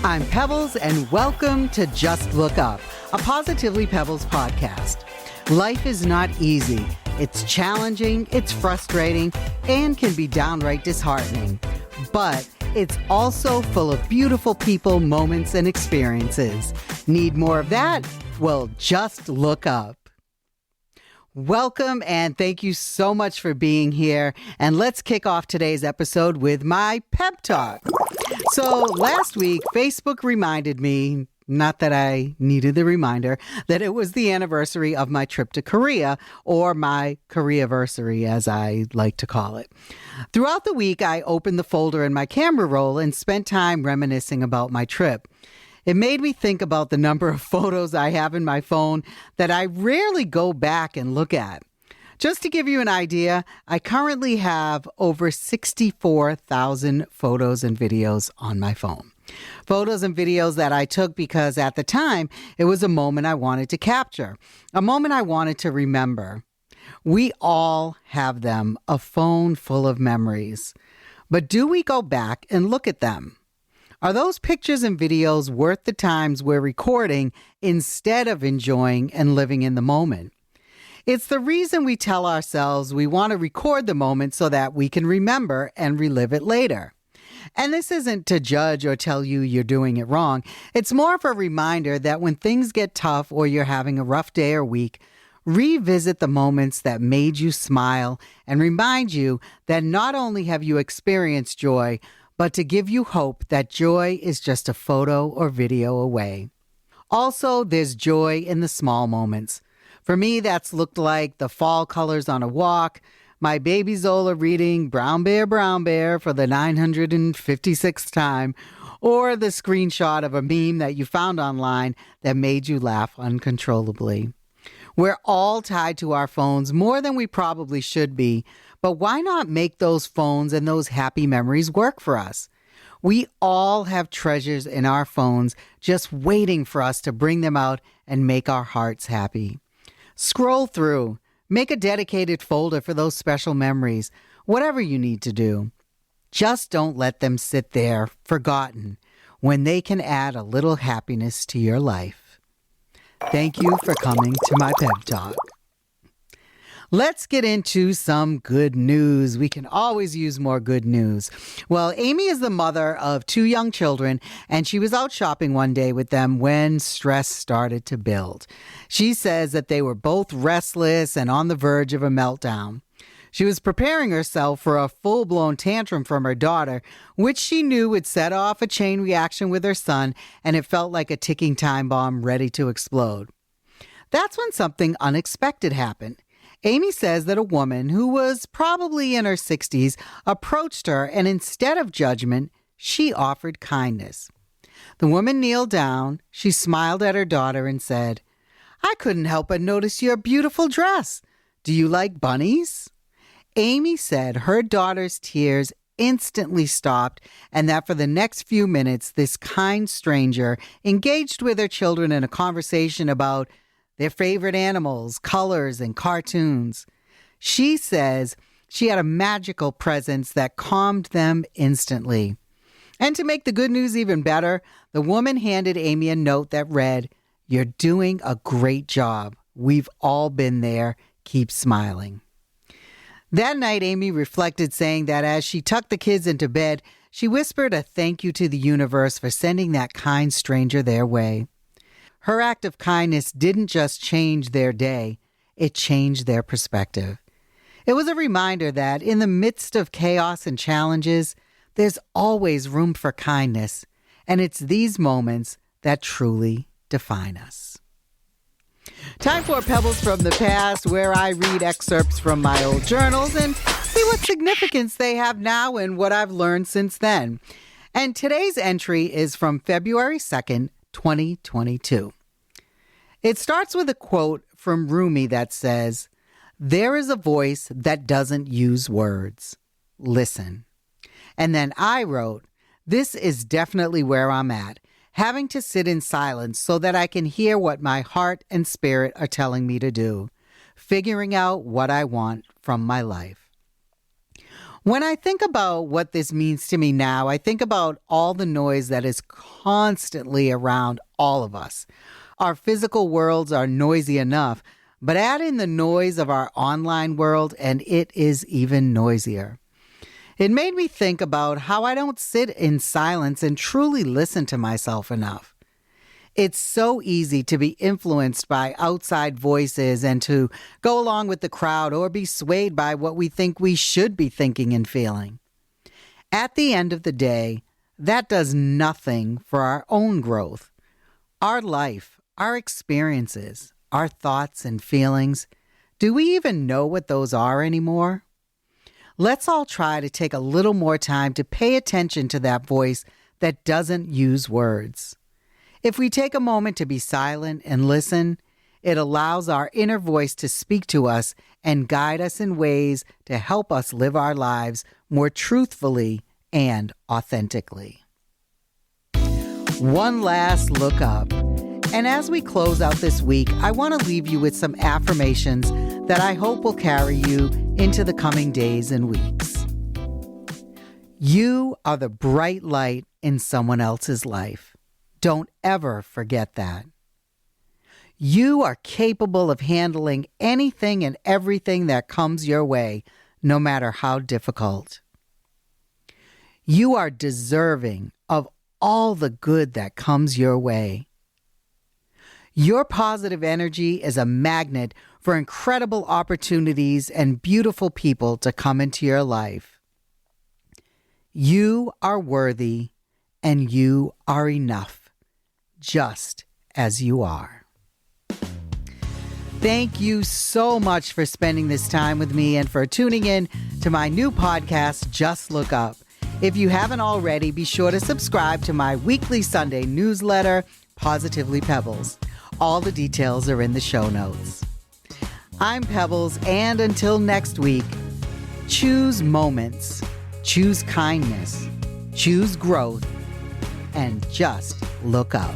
I'm Pebbles, and welcome to Just Look Up, a Positively Pebbles podcast. Life is not easy. It's challenging, it's frustrating, and can be downright disheartening. But it's also full of beautiful people, moments, and experiences. Need more of that? Well, just look up. Welcome, and thank you so much for being here. And let's kick off today's episode with my Peb Talk. So last week, Facebook reminded me, not that I needed the reminder, that it was the anniversary of my trip to Korea, or my Koreaversary, as I like to call it. Throughout the week, I opened the folder in my camera roll and spent time reminiscing about my trip. It made me think about the number of photos I have in my phone that I rarely go back and look at. Just to give you an idea, I currently have over 64,000 photos and videos on my phone. Photos and videos that I took because at the time, it was a moment I wanted to capture, a moment I wanted to remember. We all have them, a phone full of memories. But do we go back and look at them? Are those pictures and videos worth the times we're recording instead of enjoying and living in the moment? It's the reason we tell ourselves we want to record the moment so that we can remember and relive it later. And this isn't to judge or tell you you're doing it wrong. It's more of a reminder that when things get tough or you're having a rough day or week, revisit the moments that made you smile and remind you that not only have you experienced joy, but to give you hope that joy is just a photo or video away. Also, there's joy in the small moments. For me, that's looked like the fall colors on a walk, my baby Zola reading Brown Bear for the 956th time, or the screenshot of a meme that you found online that made you laugh uncontrollably. We're all tied to our phones more than we probably should be, but why not make those phones and those happy memories work for us? We all have treasures in our phones just waiting for us to bring them out and make our hearts happy. Scroll through, make a dedicated folder for those special memories, whatever you need to do. Just don't let them sit there, forgotten, when they can add a little happiness to your life. Thank you for coming to my Peb Talk. Let's get into some good news. We can always use more good news. Well, Amy is the mother of 2 young children, and she was out shopping one day with them when stress started to build. She says that they were both restless and on the verge of a meltdown. She was preparing herself for a full-blown tantrum from her daughter, which she knew would set off a chain reaction with her son, and it felt like a ticking time bomb ready to explode. That's when something unexpected happened. Amy says that a woman who was probably in her 60s approached her, and instead of judgment, she offered kindness. The woman kneeled down, she smiled at her daughter and said, "I couldn't help but notice your beautiful dress. Do you like bunnies?" Amy said her daughter's tears instantly stopped, and that for the next few minutes, this kind stranger engaged with her children in a conversation about their favorite animals, colors, and cartoons. She says she had a magical presence that calmed them instantly. And to make the good news even better, the woman handed Amy a note that read, "You're doing a great job. We've all been there. Keep smiling." That night, Amy reflected, saying that as she tucked the kids into bed, she whispered a thank you to the universe for sending that kind stranger their way. Her act of kindness didn't just change their day, it changed their perspective. It was a reminder that in the midst of chaos and challenges, there's always room for kindness, and it's these moments that truly define us. Time for Pebbles from the Past, where I read excerpts from my old journals and see what significance they have now and what I've learned since then. And today's entry is from February 2nd, 2022. It starts with a quote from Rumi that says, "There is a voice that doesn't use words. Listen." And then I wrote, "This is definitely where I'm at, having to sit in silence so that I can hear what my heart and spirit are telling me to do, figuring out what I want from my life." When I think about what this means to me now, I think about all the noise that is constantly around all of us. Our physical worlds are noisy enough, but add in the noise of our online world and it is even noisier. It made me think about how I don't sit in silence and truly listen to myself enough. It's so easy to be influenced by outside voices and to go along with the crowd or be swayed by what we think we should be thinking and feeling. At the end of the day, that does nothing for our own growth. Our life, our experiences, our thoughts and feelings, do we even know what those are anymore? Let's all try to take a little more time to pay attention to that voice that doesn't use words. If we take a moment to be silent and listen, it allows our inner voice to speak to us and guide us in ways to help us live our lives more truthfully and authentically. One last look up. And as we close out this week, I want to leave you with some affirmations that I hope will carry you into the coming days and weeks. You are the bright light in someone else's life. Don't ever forget that. You are capable of handling anything and everything that comes your way, no matter how difficult. You are deserving of all the good that comes your way. Your positive energy is a magnet for incredible opportunities and beautiful people to come into your life. You are worthy and you are enough. Just as you are. Thank you so much for spending this time with me and for tuning in to my new podcast, Just Look Up. If you haven't already, be sure to subscribe to my weekly Sunday newsletter, Positively Pebbles. All the details are in the show notes. I'm Pebbles, and until next week, choose moments, choose kindness, choose growth, and just look up.